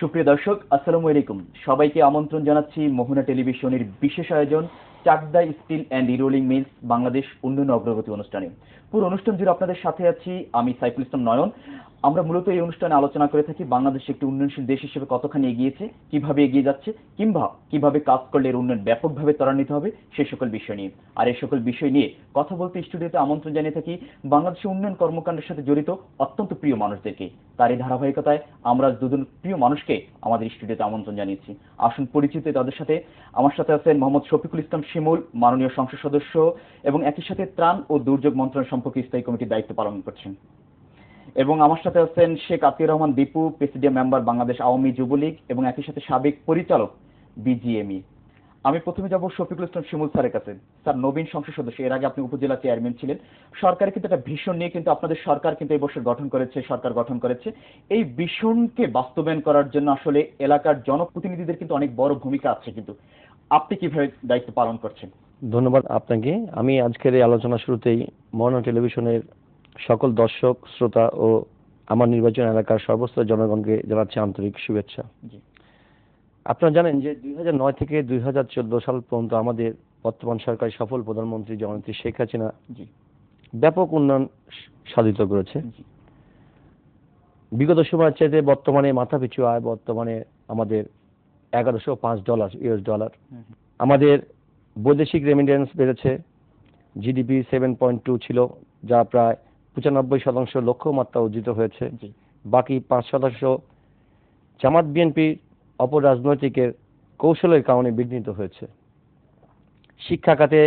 সুপ্রিয় দর্শক, আসসালামু আলাইকুম। সবাইকে আমন্ত্রণ জানাচ্ছি মোহনা টেলিভিশনের বিশেষ আয়োজন Chakda steel and rolling mills Bangladesh উন্নয়ন অগ্রগতি অনুষ্ঠানে। পুরো অনুষ্ঠান জুড়ে আপনাদের সাথে আছি আমি সাইফুল ইসলাম নয়ন। আমরা মূলত এই অনুষ্ঠানে আলোচনা করে থাকি বাংলাদেশ একটি উন্নয়নশীল দেশ হিসেবে কতখানি এগিয়েছে, কিভাবে এগিয়ে যাচ্ছে, কিংবা কিভাবে কাজ করলে এর উন্নয়ন ব্যাপকভাবে ত্বরান্বিত হবে সেই সকল বিষয় নিয়ে। আর এই সকল বিষয় নিয়ে কথা বলতে স্টুডিওতে আমন্ত্রণ জানিয়ে থাকি বাংলাদেশের উন্নয়ন কর্মকাণ্ডের সাথে জড়িত অত্যন্ত প্রিয় মানুষদেরকে। তার এই ধারাবাহিকতায় আমরা দুজন প্রিয় মানুষকে আমাদের স্টুডিওতে আমন্ত্রণ জানিয়েছি। আসুন পরিচিত তাদের সাথে। আমার সাথে আছেন মোহাম্মদ শফিকুল ইসলাম শিমুল, মাননীয় সংসদ সদস্য এবং একই সাথে ত্রাণ ও দুর্যোগ মন্ত্রণালয় সম্পর্কে স্থায়ী কমিটির দায়িত্ব পালন করছেন। এবং আমার সাথে আছেন শেখ আতিউর রহমান দীপু, প্রেসিডিয়াম মেম্বার বাংলাদেশ আওয়ামী যুবলীগ এবং একই সাথে সাবেক পরিচালক বিজিএমই। আমি প্রথমে যাব শফিকুল ইসলাম শিমুল স্যারের কাছে। স্যার, নবীন সংসদ সদস্য, এর আগে আপনি উপজেলা চেয়ারম্যান ছিলেন। সরকারের কিন্তু একটা ভিশন নিয়ে কিন্তু আপনাদের সরকার কিন্তু এই বছর সরকার গঠন করেছে। এই ভিশনকে বাস্তবায়ন করার জন্য আসলে এলাকার জনপ্রতিনিধিদের কিন্তু অনেক বড় ভূমিকা আছে, কিন্তু আপনি কিভাবে দায়িত্ব পালন করছেন? ধন্যবাদ আপনাকে। আমি আজকের এই আলোচনা শুরুতেই মোহনা টেলিভিশনের সকল দর্শক শ্রোতা ও আমার নির্বাচন এলাকার সর্বস্তরের জনগণকে জানাচ্ছি আন্তরিক শুভেচ্ছা। আপনারা জানেন যে 2009 থেকে 2014 সাল পর্যন্ত আমাদের বর্তমান সরকারের সফল প্রধানমন্ত্রী জননেত্রী শেখ হাসিনা ব্যাপক উন্নয়ন সাধিত করেছে। বিগত সময়ের চাইতে বর্তমানে মাথাপিছু আয় বর্তমানে আমাদের $1105 ইউএস ডলার। আমাদের বৈদেশিক রেমিটেন্স বেড়েছে। জিডিপি 7.2 ছিল, যা প্রায় 95% লক্ষ্যমাত্রা অর্জিত হয়েছে। বাকি 5% জামাত বিএনপি অপর রাজনৈতিকের কৌশলের কারণে বিঘ্নিত হয়েছে। শিক্ষা খাতে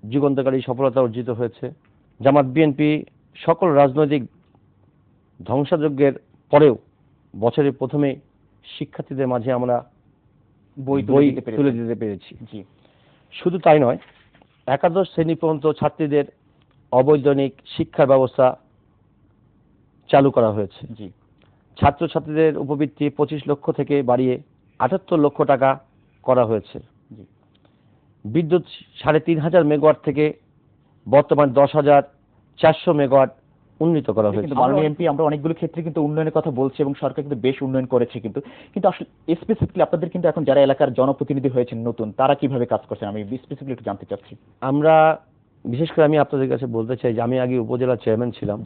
যুগান্তকারী সফলতা অর্জিত হয়েছে। জামাত বিএনপি সকল রাজনৈতিক ধ্বংসযজ্ঞের পরেও বছরের প্রথমে শিক্ষার্থীদের মাঝে আমরা বই তুলে দিতে পেরেছি। শুধু তাই নয়, একাদশ শ্রেণী পর্যন্ত ছাত্রীদের অবৈতনিক শিক্ষার ব্যবস্থা চালু করা হয়েছে। ছাত্রছাত্রীদের উপবৃত্তি 25 লক্ষ থেকে বাড়িয়ে 78 লক্ষ টাকা করা হয়েছে। বিদ্যুৎ 3500 মেগাওয়াট থেকে বর্তমান 10,400 মেগাওয়াট উন্নীত করা হয়েছে। মাননীয় এমপি, আমরা অনেকগুলো ক্ষেত্রে কিন্তু উন্নয়নের কথা বলছি এবং সরকার কিন্তু বেশ উন্নয়ন করেছে, কিন্তু আসলে স্পেসিফিকলি আপনাদের কিন্তু এখন যারা এলাকার জনপ্রতিনিধি হয়েছেন নতুন, তারা কিভাবে কাজ করছেন আমি স্পেসিফিকলি একটু জানতে চাচ্ছি। আমরা বিশেষ করে আমি আপনাদের কাছে বলতে চাই যে আমি আগে উপজেলা চেয়ারম্যান ছিলাম।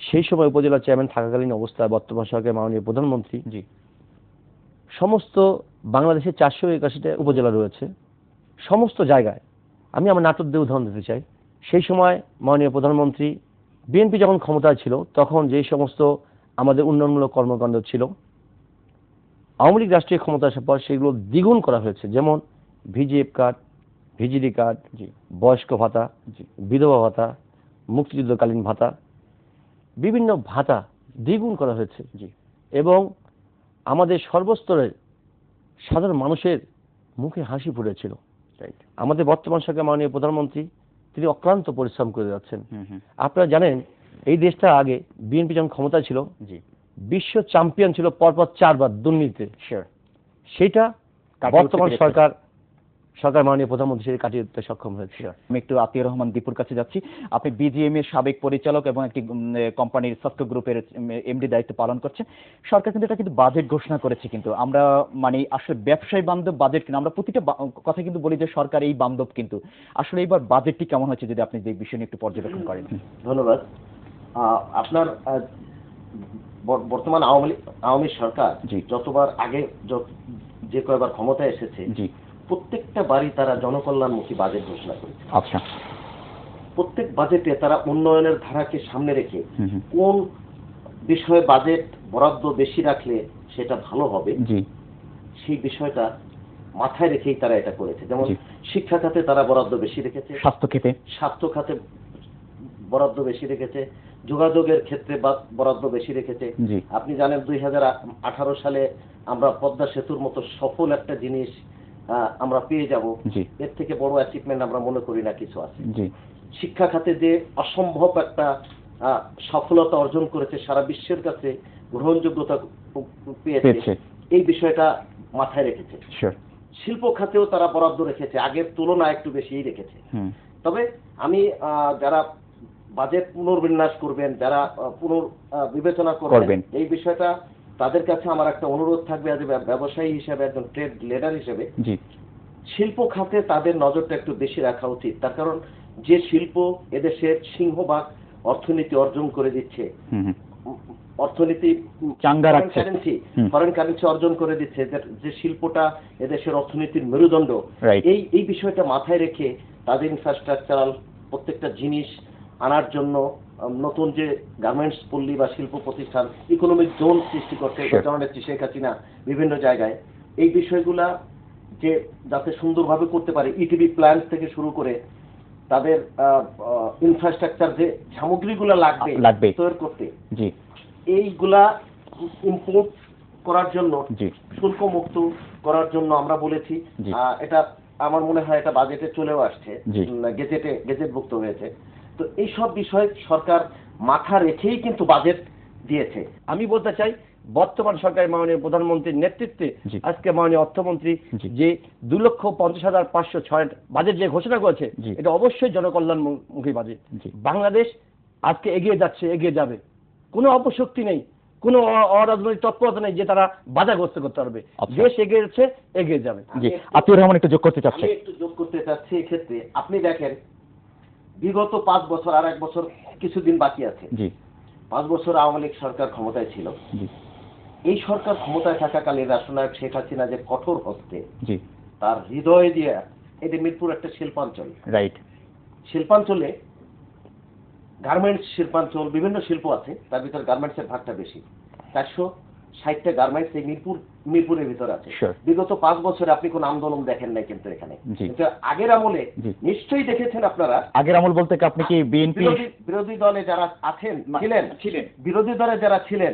সেই সময় উপজেলা চেয়ারম্যান থাকাকালীন অবস্থায় বর্তমান সরকারের মাননীয় প্রধানমন্ত্রী সমস্ত বাংলাদেশে 481টা উপজেলা রয়েছে, সমস্ত জায়গায় আমি আমার নাটক দিয়ে উদাহরণ দিতে চাই। সেই সময় মাননীয় প্রধানমন্ত্রী বিএনপি যখন ক্ষমতায় ছিল তখন যেই সমস্ত আমাদের উন্নয়নমূলক কর্মকাণ্ড ছিল, আওয়ামী লীগ রাষ্ট্রীয় ক্ষমতা আসার পর সেগুলো দ্বিগুণ করা হয়েছে। যেমন ভিজিএফ কার্ড, ভিজিডি কার্ড, বয়স্ক ভাতা, বিধবা ভাতা, মুক্তিযুদ্ধকালীন ভাতা, বিভিন্ন ভাতা দ্বিগুণ করা হয়েছে। এবং আমাদের সর্বস্তরের সাধারণ মানুষের মুখে হাসি ফুটেছিল। আমাদের বর্তমান সরকার মাননীয় প্রধানমন্ত্রী তিনি অক্লান্ত পরিশ্রম করে যাচ্ছেন। আপনারা জানেন এই দেশটা আগে বিএনপি যখন ক্ষমতায় ছিল বিশ্ব চ্যাম্পিয়ন ছিল পরপর 4 বার দুর্নীতিতে। সেটা বর্তমান সরকার মাননীয় প্রধানমন্ত্রী সেটা কাটিয়ে উঠতে সক্ষম হয়েছে। আমি একটু আতিউর রহমান দীপুর কাছে যাচ্ছি। আপনি বিজিএম এর সাবেক পরিচালক এবং একটি কোম্পানির সফটওয়্যার গ্রুপের এমডি দায়িত্ব পালন করছেন। সরকার কিন্তু এটা কিন্তু বাজেট ঘোষণা করেছে, কিন্তু আমরা মানে আসলে ব্যবসায়ী বান্ধব বাজেট কিনা, আমরা প্রতিটা কথা কিন্তু বলি যে সরকার এই বান্ধব, কিন্তু আসলে এইবার বাজেটটি কেমন হচ্ছে যদি আপনি এই বিষয় নিয়ে একটু পর্যবেক্ষণ করেন। ধন্যবাদ। আপনার বর্তমান আওয়ামী সরকার যতবার আগে যে কয়েকবার ক্ষমতায় এসেছে প্রত্যেকটা বাড়ি তারা জনকল্যাণমুখী বাজেট ঘোষণা করেছে। আচ্ছা, প্রত্যেক বাজেটে তারা উন্নয়নের ধারাকে সামনে রেখে কোন বিষয়ে বাজেট বরাদ্দ বেশি রাখলে সেটা ভালো হবে সেই বিষয়টা মাথায় রেখেই তারা এটা করেছে। যেমন শিক্ষা খাতে তারা বরাদ্দ বেশি রেখেছে, স্বাস্থ্য খাতে বরাদ্দ বেশি রেখেছে, যোগাযোগের ক্ষেত্রে বরাদ্দ বেশি রেখেছে। আপনি জানেন 2018 সালে আমরা পদ্মা সেতুর মতো সফল একটা জিনিস আমরা পেয়ে যাব, এর থেকে বড় অ্যাচিভমেন্ট আমরা মনে করি না কিছু আছে। শিক্ষা খাতে যে অসম্ভব একটা সফলতা অর্জন করেছে, সারা বিশ্বের কাছে গ্রহণযোগ্যতা পেয়েছে, এই বিষয়টা মাথায় রেখেছে। শিল্প খাতেও তারা বরাদ্দ রেখেছে, আগের তুলনায় একটু বেশিই রেখেছে। তবে আমি যারা বাজেট পুনর্বিন্যাস করবেন, যারা পুনর্বিবেচনা করবেন, এই বিষয়টা তাদের কাছে আমার একটা অনুরোধ থাকবে, আজ ব্যবসায়ী হিসেবে, একজন ট্রেড লিডার হিসেবে, জি শিল্প খাতে তাদের নজরটা একটু বেশি রাখা উচিত। তার কারণ যে শিল্প এদেশের সিংহভাগ অর্থনীতি অর্জন করে দিচ্ছে, অর্থনীতি চাঙ্গা রাখছে, ফরেন কারেন্সি অর্জন করে দিচ্ছে, যে শিল্পটা এদেশের অর্থনীতির মেরুদণ্ড, এই বিষয়টা মাথায় রেখে তাদের ইনফ্রাস্ট্রাকচারাল প্রত্যেকটা জিনিস আনার জন্য নতুন যে গার্মেন্টস পল্লী বা শিল্প প্রতিষ্ঠান, ইকোনমিক জোন সৃষ্টি করতে জননেত্রী শেখ হাসিনা বিভিন্ন জায়গায় এই বিষয়গুলা যে যাতে সুন্দরভাবে করতে পারে, ইটিভি প্ল্যান থেকে শুরু করে তাদের ইনফ্রাস্ট্রাকচার যে সামগ্রীগুলো লাগবে তৈরি করতে, জি এইগুলা ইম্পোর্ট করার জন্য, শুল্ক মুক্ত করার জন্য আমরা বলেছি। এটা আমার মনে হয় এটা বাজেটে চলেও আসছে, গেজেটভুক্ত হয়েছে। তো এই সব বিষয় সরকার মাথা রেখেই কিন্তু বাজেট দিয়েছে। আমি বলতে চাই বর্তমান সরকারের মাননীয় প্রধানমন্ত্রীর নেতৃত্বে আজকে মাননীয় অর্থমন্ত্রী যে 2,50,506 বাজেট যে ঘোষণা করেছে, এটা অবশ্যই জনকল্যাণমুখী বাজেট। বাংলাদেশ আজকে এগিয়ে যাচ্ছে, এগিয়ে যাবে, কোনো অপশক্তি নেই, কোনো অরাজনৈতিক তৎপরতা নেই যে তারা বাধাগ্রস্ত করতে পারবে। দেশ এগিয়ে যাচ্ছে, এগিয়ে যাবে। আতিউর রহমান একটু যোগ করতে চাচ্ছেন? আমি একটু যোগ করতে চাচ্ছি। এক্ষেত্রে আপনি দেখেন বিগত 5 বছর, আর 1 বছর কিছুদিন বাকি আছে, 5 বছর আওয়ামী লীগ সরকার ক্ষমতায় ছিল। এই সরকার ক্ষমতায় থাকাকালীন রাষ্ট্রনায়ক শেখ হাসিনা যে কঠোর হস্তে তার হৃদয় দিয়ে, এটি মিরপুর একটা শিল্পাঞ্চল, শিল্পাঞ্চলে গার্মেন্টস শিল্পাঞ্চল, বিভিন্ন শিল্প আছে, তার ভিতরে গার্মেন্টসের ভাগটা বেশি। 460টা গার্মেন্টস এই মিরপুরের ভিতরে আছে। বিগত 5 বছরে আপনি কোন আন্দোলন দেখেন নাই কিন্তু এখানে। কিন্তু আগের আমলে নিশ্চয়ই দেখেছেন আপনারা। আগের আমল বলতে কি আপনি কি বিএনপি বিরোধী দলে যারা ছিলেন, বিরোধী দলে যারা ছিলেন,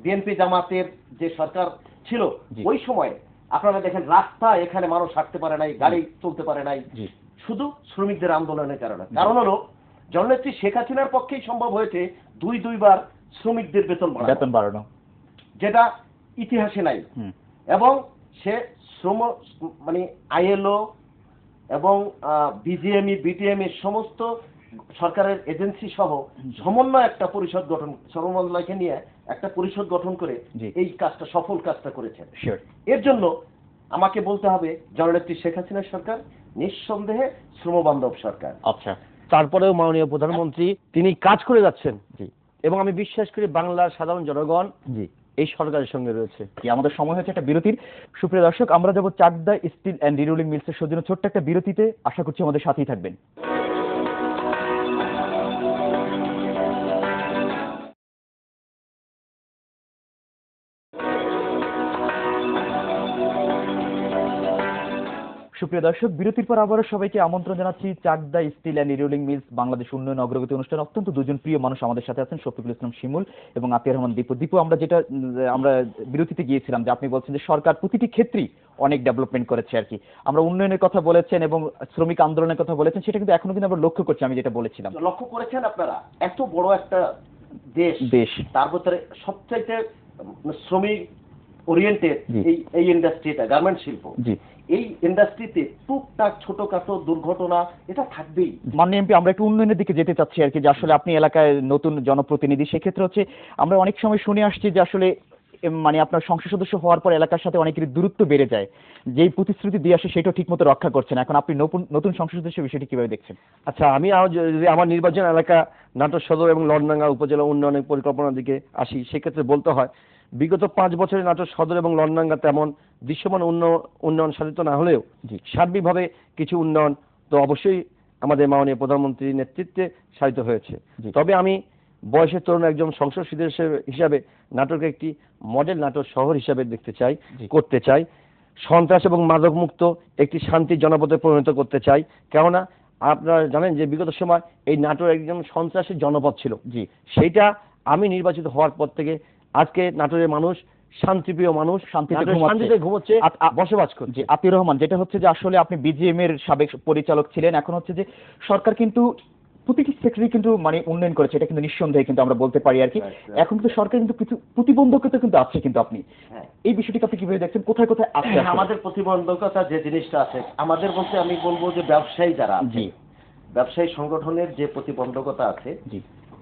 বিএনপি জামাতের যে সরকার ছিল ওই সময় আপনারা দেখেন রাস্তা এখানে মানুষ হাঁটতে পারে নাই, গাড়ি চলতে পারে নাই, শুধু শ্রমিকদের আন্দোলনের কারণে। কারণ হলো জননেত্রী শেখ হাসিনার পক্ষেই সম্ভব হয়েছে দুইবার শ্রমিকদের বেতন বাড়ানো, যেটা ইতিহাসে নাই। এবং সে শ্রম মানে আইএলও এবং বিজিএমই, বিটিএমই সমস্ত সরকারের এজেন্সি সহ সমন্বয় একটা পরিষদ গঠন, সমন্বয়কে নিয়ে একটা পরিষদ গঠন করে এই কাজটা, সফল কাজটা করেছেন। এর জন্য আমাকে বলতে হবে জননেত্রী শেখ হাসিনার সরকার নিঃসন্দেহে শ্রমবান্ধব সরকার। আচ্ছা, তারপরেও মাননীয় প্রধানমন্ত্রী তিনি কাজ করে যাচ্ছেন, এবং আমি বিশ্বাস করি বাংলার সাধারণ জনগণ এই সরকারের সঙ্গে রয়েছে। আমাদের সময় হচ্ছে একটা বিরতির। সুপ্রিয় দর্শক, আমরা যাব চাকদা স্টিল অ্যান্ড রিরোলিং মিলসের সৌজন্য ছোট্ট একটা বিরতিতে। আশা করছি আমাদের সাথেই থাকবেন। সুপ্রিয় দর্শক, বিরতির পর আবারও সবাইকে আমন্ত্রণ জানাচ্ছি Chakda steel and rerolling mills Bangladesh উন্নয়ন অগ্রগতি অনুষ্ঠান। অত্যন্ত দুজন প্রিয় মানুষ আমাদের সাথে আছেন, শফিকুল ইসলাম শিমুল এবং আতিয়ার রহমান দীপু। দীপু, আমরা বিরতিতে গিয়েছিলাম যে আপনি বলছেন যে সরকার প্রতিটি ক্ষেত্রেই অনেক ডেভেলপমেন্ট করেছে আর কি। আমরা উন্নয়নের কথা বলেছেন এবং শ্রমিক আন্দোলনের কথা বলেছেন, সেটা কিন্তু এখনো কিন্তু আমরা লক্ষ্য করছি। আমি যেটা বলেছিলাম, লক্ষ্য করেছেন আপনারা, এত বড় একটা দেশ, তার ভিতরে সবচাইতে শ্রমিক ওরিয়েন্টেড এই ইন্ডাস্ট্রিটা, গার্মেন্ট শিল্প, এই ইন্ডাস্ট্রিতে টুকটাক ছোটখাটো দুর্ঘটনা এটা থাকবেই। মাননীয় এমপি, আমরা একটু উন্নয়নের দিকে যেতে চাচ্ছি আর কি, যে আসলে আপনি এলাকায় নতুন জনপ্রতিনিধি, সেক্ষেত্রে হচ্ছে আমরা অনেক সময় শুনে আসছি যে আসলে মানে আপনার সংসদ সদস্য হওয়ার পর এলাকার সাথে অনেকের দূরত্ব বেড়ে যায়, যেই প্রতিশ্রুতি দিয়ে আসে সেটাও ঠিক মতো রক্ষা করছেন। এখন আপনি নতুন সংসদ সদস্য বিষয়টি কিভাবে দেখছেন? আচ্ছা, আমি যদি আমার নির্বাচন এলাকা নাটোর সদর এবং লড়ডাঙ্গা উপজেলা উন্নয়নের পরিকল্পনার দিকে আসি, সেক্ষেত্রে বলতে হয় বিগত 5 বছরে নাটোর সদর এবং লড়ডাঙ্গা তেমন দৃশ্যমান উন্নয়ন সাধিত না হলেও সার্বিকভাবে কিছু উন্নয়ন তো অবশ্যই আমাদের মাননীয় প্রধানমন্ত্রীর নেতৃত্বে সাধিত হয়েছে। তবে আমি বয়সের তরুণ একজন সংসদ সদস্য হিসাবে নাটোরকে একটি মডেল নাটোর শহর হিসাবে করতে চাই। সন্ত্রাস এবং মাদক মুক্ত একটি শান্তির জনপদে পরিণত করতে চাই। কেননা আপনারা জানেন যে বিগত সময় এই নাটোর একজন সন্ত্রাসের জনপদ ছিল। সেইটা আমি নির্বাচিত হওয়ার পর থেকে আজকে নাটোরের মানুষ শান্তিপ্রিয় মানুষ, শান্তিতে ঘুমোচ্ছে, বসবাস করছে। আতিউর রহমান, যেটা হচ্ছে যে আসলে আপনি বিজিএম এর সাবেক পরিচালক ছিলেন, এখন হচ্ছে যে সরকার কিন্তু প্রতিটি সেক্টরে কিন্তু মানে উন্নয়ন করেছে, এটা কিন্তু নিঃসন্দেহে কিন্তু আমরা বলতে পারি আর কি। এখন কিন্তু সরকার কিন্তু কিছু প্রতিবন্ধকতা কিন্তু আছে, কিন্তু আপনি এই বিষয়টিকে আপনি কিভাবে দেখছেন, কোথায় কোথায় আছে? আমাদের প্রতিবন্ধকতা যে জিনিসটা আছে, আমাদের বলতে আমি বলবো যে ব্যবসায়ী যারা আছে, ব্যবসায়ী সংগঠনের যে প্রতিবন্ধকতা আছে,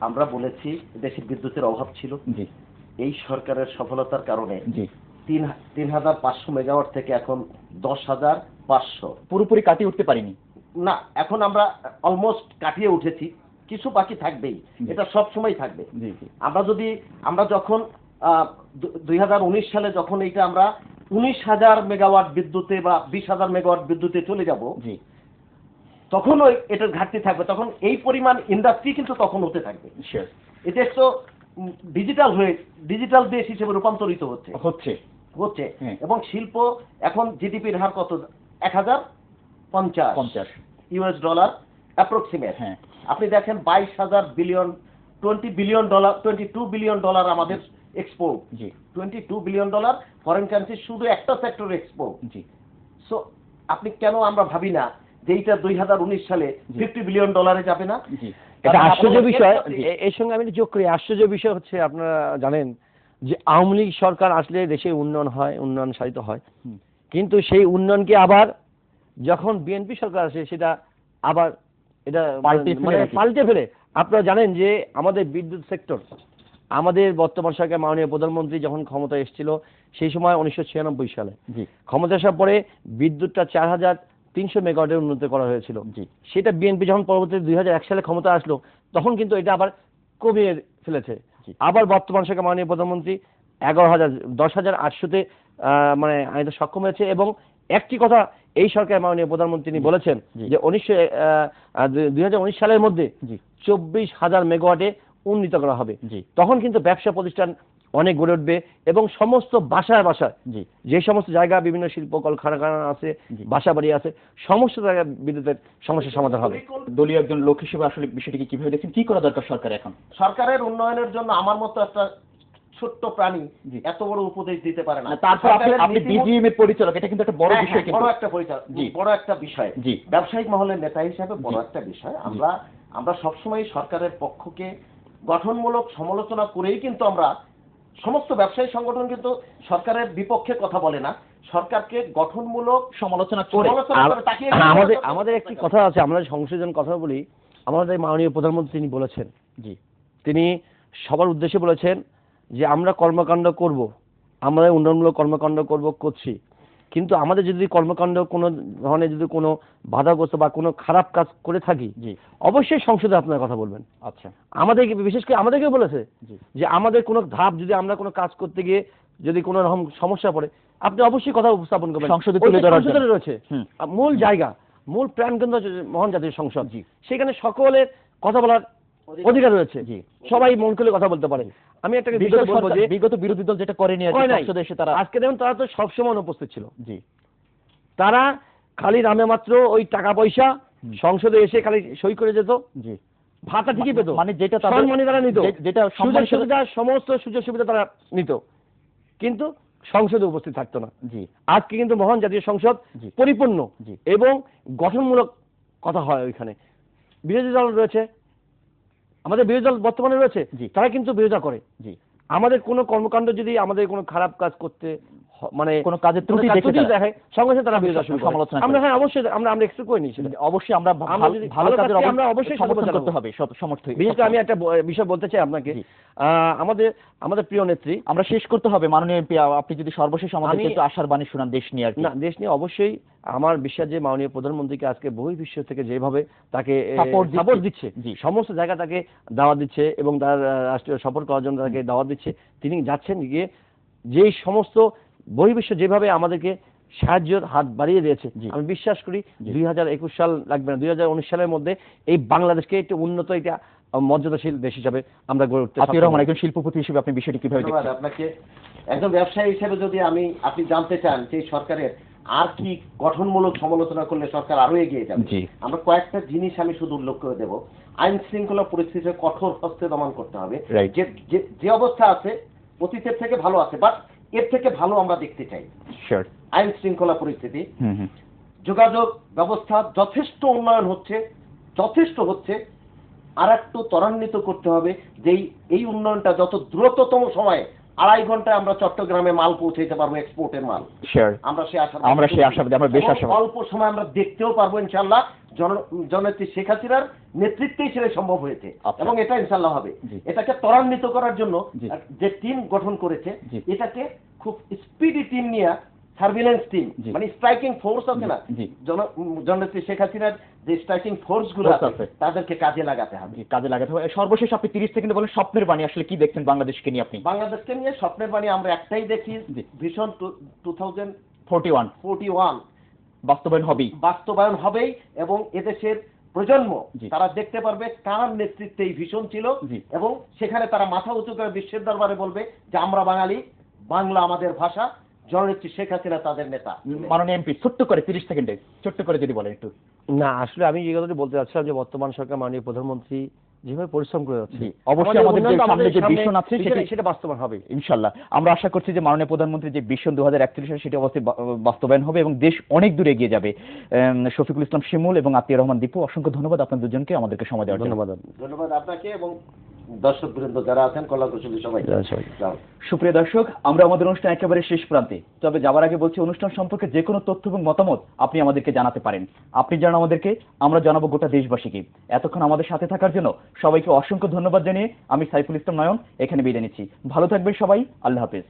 আমরা বলেছি দেশে বিদ্যুতের অভাব ছিল, এই সরকারের সফলতার কারণে জি 3,500 মেগাওয়াট থেকে এখন 10,500 পুরোপুরি কাটিয়ে উঠতে পারিনি। না, এখন আমরা অলমোস্ট কাটিয়ে উঠেছি, কিছু বাকি থাকবেই, এটা সব সময় থাকবে। জি জি আমরা যখন 2019 সালে যখন এইটা আমরা 19,000 মেগাওয়াট বিদ্যুতে বা 20,000 মেগাওয়াট বিদ্যুতে চলে যাব, জি তখন এটার ঘাটতি থাকবে, তখন এই পরিমাণ ইন্ডাস্ট্রি কিন্তু তখন হতে থাকবে। শিওর এই দেশ তো ডিজিটাল দেশ হিসেবে রূপান্তরিত হচ্ছে হ্যাঁ। এবং শিল্প এখন জিডিপির হার কত? 1,050 ইউএস ডলার অ্যাপ্রক্সিমেট। হ্যাঁ আপনি দেখেন 22,000 বিলিয়ন, 22 বিলিয়ন ডলার আমাদের এক্সপোর্ট, জি 22 বিলিয়ন ডলার ফরেন কান্ট্রি শুধু একটা সেক্টর এক্সপোর্ট। জি সো আপনি কেন আমরা ভাবি না যে এইটা 2019 সালে 50 বিলিয়ন ডলারে যাবে না? জি এটা আশ্চর্য বিষয়। এর সঙ্গে আমি যোগ করি, আশ্চর্য বিষয় হচ্ছে আপনারা জানেন যে আওয়ামী লীগ সরকার আসলে দেশে উন্নয়ন হয়, উন্নয়ন সাধিত হয়, কিন্তু সেই উন্নয়নকে আবার যখন বিএনপি সরকার আসে সেটা আবার এটা পাল্টে ফেলে। আপনারা জানেন যে আমাদের বিদ্যুৎ সেক্টর, আমাদের বর্তমান সরকার মাননীয় প্রধানমন্ত্রী যখন ক্ষমতায় এসেছিল সেই সময় 1996 সালে ক্ষমতা আসার পরে বিদ্যুৎটা 4,300 মেগাওয়াটের উন্নত করা হয়েছিল। সেটা বিএনপি যখন পরবর্তী 2001 সালে ক্ষমতা আসলো তখন কিন্তু এটা আবার কমিয়ে ফেলেছে। আবার বর্তমান সরকার মাননীয় প্রধানমন্ত্রী 10,800-তে মানে আনতে সক্ষম হয়েছে। এবং একটি কথা এই সরকার মাননীয় প্রধানমন্ত্রী তিনি বলেছেন যে 2019 সালের মধ্যে 24,000 মেগাওয়াটে উন্নীত করা হবে। তখন কিন্তু ব্যবসা প্রতিষ্ঠান অনেক গড়ে উঠবে এবং সমস্ত বাসায় বাসায় যে সমস্ত জায়গা বিভিন্ন শিল্প কলকারখানা আছে, বাসা বাড়ি আছে, সমস্ত জায়গায় বিদ্যুতের সমস্যার সমাধান হবে। দলীয় একজন লোক হিসেবে আসলে বিষয়টিকে কিভাবে দেখছেন, কি করা দরকার সরকার এখন? সরকারের উন্নয়নের জন্য আমার মতো একটা ছোট্ট প্রাণী এত বড় উপদেশ দিতে পারে না। তারপর আপনি বিজিএম এর পরিচালক, এটা কিন্তু একটা বড় বিষয়, বড় একটা পরিচালক, বড় একটা বিষয়, ব্যবসায়িক মহলের নেতা হিসেবে বড় একটা বিষয়। আমরা সবসময় সরকারের পক্ষকে গঠনমূলক সমালোচনা করেই কিন্তু আমরা, সমস্ত ব্যবসায়ী সংগঠন কিন্তু সরকারের বিপক্ষে কথা বলে না, সরকারকে গঠনমূলক সমালোচনা করে তাকিয়ে। আমাদের একটি কথা আছে, আমরা সংশোধন কথা বলি, আমাদের মাননীয় প্রধানমন্ত্রী তিনি বলেছেন, তিনি সবার উদ্দেশ্যে বলেছেন যে আমরা কর্মকাণ্ড করব, আমরা উন্নয়নমূলক কর্মকাণ্ড করছি, কিন্তু আমাদের যদি কর্মকাণ্ড কোনো ধরনের যদি কোনো বাধাগ্রস্ত বা কোনো খারাপ কাজ করে থাকি অবশ্যই সংসদে আপনার কথা বলবেন। আচ্ছা, আমাদের বিশেষ করে আমাদেরকে বলেছে যে আমাদের কোনো ধাপ যদি আমরা কোনো কাজ করতে গিয়ে যদি কোনো রকম সমস্যা পড়ে আপনি অবশ্যই কথা উপস্থাপন করবেন। সংসদে তুলে ধরার জন্য রয়েছে মূল জায়গা, মূল প্রাণকেন্দ্র মহান জাতীয় সংসদ, সেখানে সকলের কথা বলার অধিকার রয়েছে, সবাই মন খুলে কথা বলতে পারে। আমি একটা বিষয় বলবো যে বিগত বিরোধী দল যেটা করেনি সংসদে এসে তারা, আজকে দেখুন তারা তো সবসময় অনুপস্থিত ছিল। তারা খালি নামে মাত্র ওই টাকা পয়সা সংসদে এসে খালি সই করে যেত, ভাতা ঠিকই পেত, মানে যেটা সম্মানী তারা নিত, যেটা সুবিধা সমস্ত সুযোগ সুবিধা তারা নিত, কিন্তু সংসদে উপস্থিত থাকতো না। আজকে কিন্তু মহান জাতীয় সংসদ পরিপূর্ণ এবং গঠনমূলক কথা হয় ওইখানে। বিরোধী দল রয়েছে, আমাদের বিরোধী দল বর্তমানে রয়েছে, তারা কিন্তু বিরোধিতা করে। আমাদের কোনো কর্মকাণ্ড যদি আমাদের কোনো খারাপ কাজ করতে মানে কোনো কাজের ত্রুটি দেখে সঙ্গে সঙ্গে তারা বিরোধিতা শুরু করে। সমালোচনা আমরা হ্যাঁ অবশ্যই আমরা এক্সপেক্ট করি নি, অবশ্যই আমরা ভালো কাজের আমরা অবশ্যই সমর্থন করতে হবে, সমর্থন। বিশেষ করে আমি একটা বিষয় বলতে চাই আপনাকে, আমাদের প্রিয় নেত্রী, আমরা শেষ করতে হবে মাননীয় এমপি, আপনি যদি সর্বশেষ আমাদের একটু আশার বাণী শোনান দেশ নিয়ে। আর না, দেশ নিয়ে অবশ্যই আমার বিশ্বাস যে মাননীয় প্রধানমন্ত্রীকে আজকে বহির্বিশ্ব থেকে যেভাবে তাকে সাপোর্ট দিচ্ছে, সমস্ত জায়গা তাকে দাওয়াত দিচ্ছে এবং তার রাষ্ট্রীয় সফর করার জন্য তাকে দাওয়াত দিচ্ছে, তিনি যাচ্ছেন গিয়ে যেই সমস্ত বহির্বিশ্ব যেভাবে আমাদেরকে সাহায্যের হাত বাড়িয়ে দিয়েছে, আমি বিশ্বাস করি 2021 সাল লাগবে না, 2019 সালের মধ্যে এই বাংলাদেশকে একটু উন্নত একটা মর্যাদাশীল দেশ হিসাবে আমরা গড়ে উঠতে পারবো। রহমান, একজন শিল্পপতি হিসেবে আপনি বিষয়টি কিভাবে দেখছেন? আপনাকে একজন ব্যবসায়ী হিসেবে যদি আপনি জানতে চান যে সরকারের আর কি গঠনমূলক সমালোচনা করলে সরকার আরো এগিয়ে যাবে, আমরা কয়েকটা জিনিস আমি শুধু উল্লেখ করে দেব। আইন শৃঙ্খলা পরিস্থিতিতে কঠোর হস্তে দমন করতে হবে। যে অবস্থা আছে অতীতের থেকে ভালো আছে, বাট এর থেকে ভালো আমরা দেখতে চাই। আইন শৃঙ্খলা পরিস্থিতি, যোগাযোগ ব্যবস্থা যথেষ্ট উন্নয়ন হচ্ছে, আর একটু ত্বরান্বিত করতে হবে যে এই উন্নয়নটা যত দ্রুততম সময়ে 2.5 ঘন্টায় আমরা চট্টগ্রামে মাল পৌঁছাইতে পারবো, এক্সপোর্টের মাল। আমরা সেই আশাবাদী, আমরা বেশ আশাবাদী, অল্প সময় আমরা দেখতেও পারবো ইনশাআল্লাহ জননেত্রী শেখ হাসিনার নেতৃত্বেই সেটা সম্ভব হয়েছে আচ্ছা। এবং এটা ইনশাআল্লাহ হবে। জি। এটাকে ত্বরান্বিত করার জন্য জি। যে টিম গঠন করেছে, জি। এটাকে খুব স্পিডি টিম নিয়ে, সার্ভিলেন্স টিম, জি। মানে স্ট্রাইকিং ফোর্স আছে না, জি। জননেত্রী শেখ হাসিনার যে স্ট্রাইকিং ফোর্স গুলো Force আছে আছে। তাদেরকে কাজে লাগাতে হবে। জি, কাজে লাগাতে হবে। সর্বশেষ আপনি 30 সেকেন্ডে বলেন স্বপ্নের বাণী আসলে কি দেখছেন বাংলাদেশকে নিয়ে আপনি? বাংলাদেশকে নিয়ে স্বপ্নের বাণী আমরা একটাই দেখি, জি। ভিশন 2041 41 বাস্তবায়ন হবেই। বাস্তবায়ন হবেই এবং এদেশের প্রজন্ম জি। তারা দেখতে পারবে কার নেতৃত্বে এই ভিশন ছিল জি। এবং সেখানে তারা মাথা উঁচু করে বিশ্বের দরবারে বলবে যে আমরা বাঙালি, বাংলা আমাদের ভাষা, জননেত্রী শেখ হাসিনা তাদের নেতা। মাননীয় এমপি ছোট্ট করে 30 সেকেন্ডে ছোট্ট করে যদি বলেন একটু। না, আসলে আমি এই কথাটি বলতে চাচ্ছিলাম যে বর্তমান সরকার মাননীয় প্রধানমন্ত্রী যেভাবে পরিশ্রম করে যাচ্ছে, জি, অবশ্যই আমাদের যে সামনে যে ভিশন আছে সেটা বাস্তবায়ন হবে ইনশাআল্লাহ। আমরা আশা করছি যে মাননীয় প্রধানমন্ত্রীর যে ভিশন 2041 সালে সেটি অবশ্যই বাস্তবায়ন হবে এবং দেশ অনেক দূর এগিয়ে যাবে। শফিকুল ইসলাম শিমুল এবং আতিয়ার রহমান দীপু, অসংখ্য ধন্যবাদ আপনাদের দুজনকে আমাদেরকে সময় দেওয়ার জন্য। ধন্যবাদ। ধন্যবাদ আপনাকে এবং দর্শকবৃন্দ যারা আছেন, কল্যাণ কুশলী সবাই। যাও। সুপ্রিয় দর্শক, আমরা আমাদের অনুষ্ঠান একেবারে শেষ প্রান্তে। তবে যাওয়ার আগে বলছি, অনুষ্ঠান সম্পর্কে যে কোনো তথ্য এবং মতামত আপনি আমাদেরকে জানাতে পারেন। আপনি জানান আমাদেরকে, আমরা জানাবো গোটা দেশবাসীকে। এতক্ষণ আমাদের সাথে থাকার জন্য সবাইকে অসংখ্য ধন্যবাদ জানিয়ে আমি সাইফুল ইসলাম নয়ন এখানে বিদায় নিচ্ছি। ভালো থাকবেন সবাই, আল্লাহ হাফেজ।